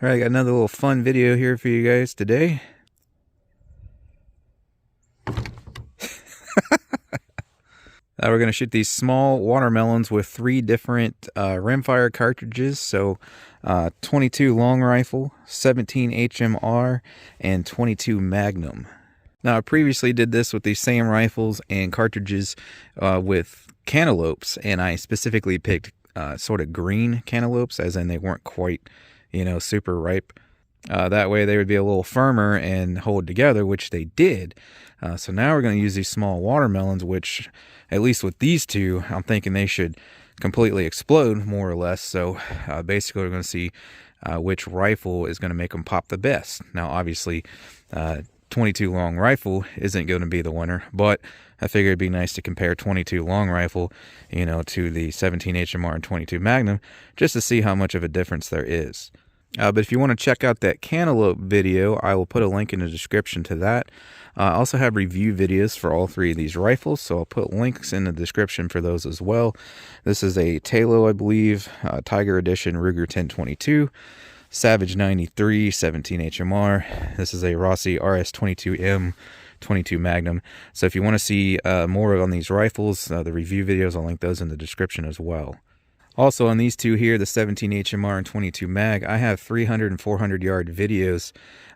All right, got another little fun video here for you guys today. We're going to shoot these small watermelons with 3 different rimfire cartridges. So 22 long rifle, 17 HMR, and 22 Magnum. Now I previously did this with these same rifles and cartridges with cantaloupes, and I specifically picked sort of green cantaloupes, as in they weren't quite, super ripe. That way they would be a little firmer and hold together, which they did. So now we're going to use these small watermelons, which, at least with these two, I'm thinking they should completely explode, more or less. So basically we're going to see which rifle is going to make them pop the best. Now, obviously, 22 long rifle isn't going to be the winner, but I figured it'd be nice to compare 22 long rifle, to the 17 HMR and 22 Magnum, just to see how much of a difference there is. But if you want to check out that cantaloupe video, I will put a link in the description to that. I also have review videos for all 3 of these rifles, so I'll put links in the description for those as well. This is a Talo, I believe, Tiger Edition Ruger 1022, Savage 93, 17 HMR. This is a Rossi RS22M 22 Magnum. So if you want to see more on these rifles, the review videos, I'll link those in the description as well. Also, on these two here, the 17 HMR and 22 Mag, I have 300 and 400 yard videos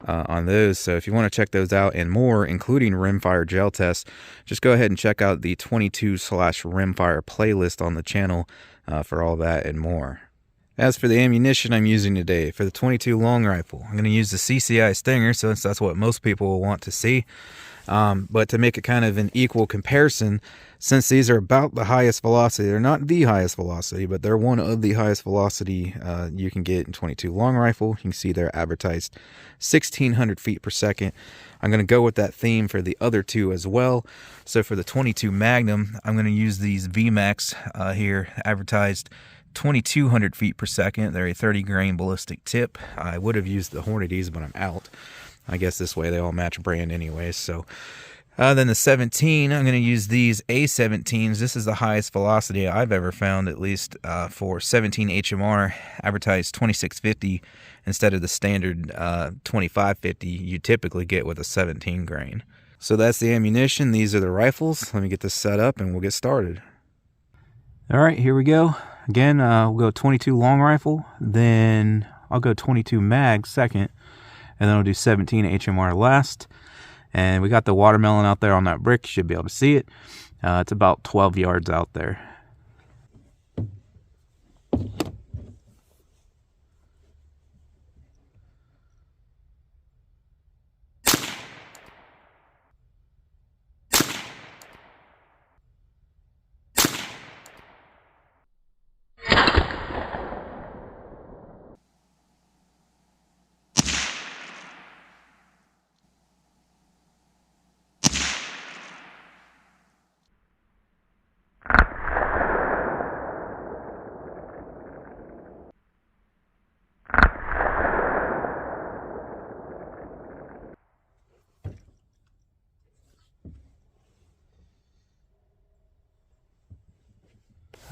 on those. So if you want to check those out and more, including rimfire gel tests, just go ahead and check out the 22/rimfire playlist on the channel for all that and more. As for the ammunition I'm using today, for the 22 long rifle, I'm going to use the CCI Stinger, since that's what most people will want to see. But to make it kind of an equal comparison, since these are about the highest velocity, they're not the highest velocity, but they're one of the highest velocity you can get in 22 long rifle. You can see they're advertised 1,600 feet per second. I'm going to go with that theme for the other two as well. So for the 22 Magnum, I'm going to use these VMAX here, advertised 2,200 feet per second. They're a 30 grain ballistic tip. I would have used the Hornadies, but I'm out. I guess this way they all match brand anyways. So then the 17, I'm going to use these A17s. This is the highest velocity I've ever found, at least for 17 HMR, advertised 2650 instead of the standard 2550 you typically get with a 17 grain. So that's the ammunition. These are the rifles. Let me get this set up and we'll get started. All right, here we go. Again, we'll go 22 long rifle, then I'll go 22 mag second, and then I'll do 17 HMR last. And we got the watermelon out there on that brick. You should be able to see it. It's about 12 yards out there.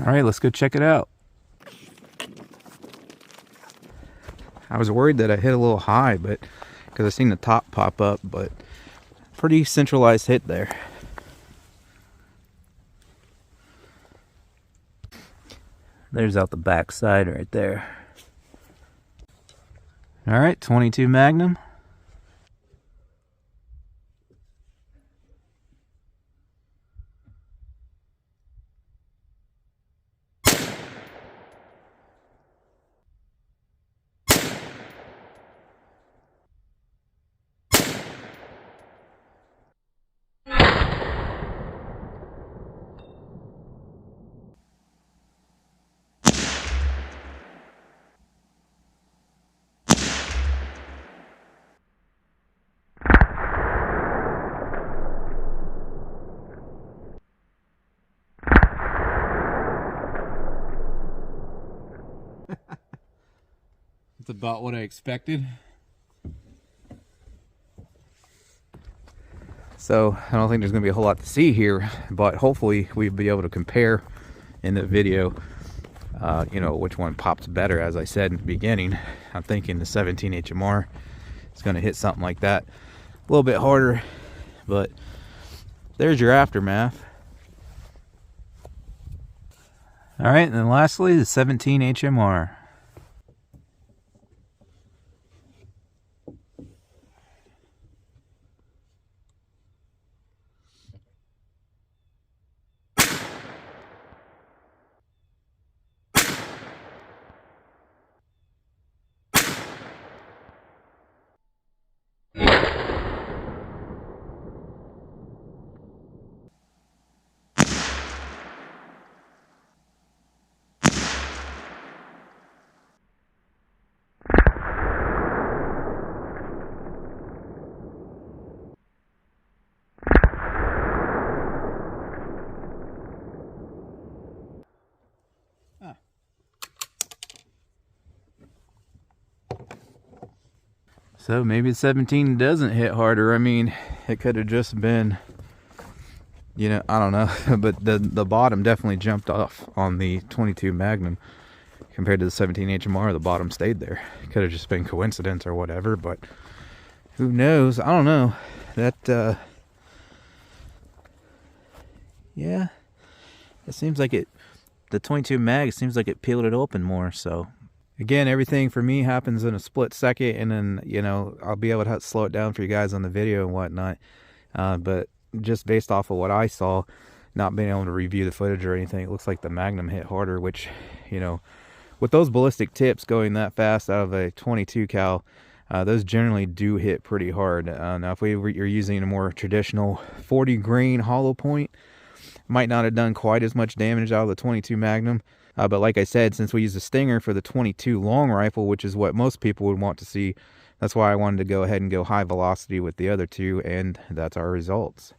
All right, let's go check it out. I was worried that I hit a little high, but because I seen the top pop up, but pretty centralized hit there. There's out the back side right there. All right, 22 Magnum. It's about what I expected. So I don't think there's going to be a whole lot to see here, but hopefully we'll be able to compare in the video. you know, which one pops better. As I said in the beginning, I'm thinking the 17 HMR is going to hit something like that a little bit harder, but there's your aftermath. All right, and then lastly, the 17 HMR. So maybe the 17 doesn't hit harder. I mean, it could have just been, you know, I don't know, but the bottom definitely jumped off on the 22 Magnum compared to the 17 HMR. The bottom stayed there. It could have just been coincidence or whatever, but who knows? I don't know. That yeah, it seems like the 22 mag seems like it peeled it open more. So again, everything for me happens in a split second, and then, you know, I'll be able to slow it down for you guys on the video and whatnot. But just based off of what I saw, not being able to review the footage or anything, it looks like the Magnum hit harder, which, you know, with those ballistic tips going that fast out of a 22 cal, those generally do hit pretty hard. Now, if you're using a more traditional 40 grain hollow point, might not have done quite as much damage out of the 22 Magnum. But like I said, since we use a stinger for the 22 long rifle, which is what most people would want to see, that's why I wanted to go ahead and go high velocity with the other two, and that's our results.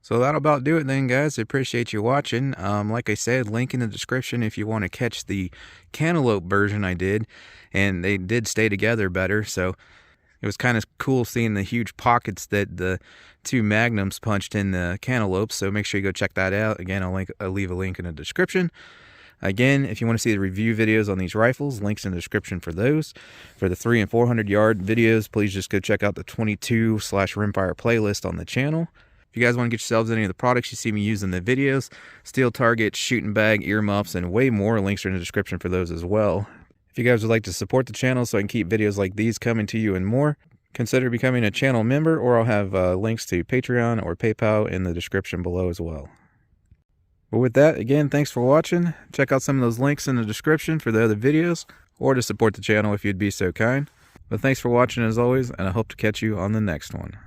So that'll about do it then, guys. I appreciate you watching. Like I said, link in the description if you want to catch the cantaloupe version I did, and they did stay together better. So it was kind of cool seeing the huge pockets that the two Magnums punched in the cantaloupes. So make sure you go check that out. Again, I'll leave a link in the description. Again, if you want to see the review videos on these rifles, links in the description for those. For the 300 and 400 yard videos, please just go check out the 22/rimfire playlist on the channel. If you guys want to get yourselves any of the products you see me use in the videos, steel targets, shooting bag, earmuffs, and way more, links are in the description for those as well. If you guys would like to support the channel so I can keep videos like these coming to you and more, consider becoming a channel member, or I'll have links to Patreon or PayPal in the description below as well. But with that, again, thanks for watching. Check out some of those links in the description for the other videos, or to support the channel if you'd be so kind. But thanks for watching as always, and I hope to catch you on the next one.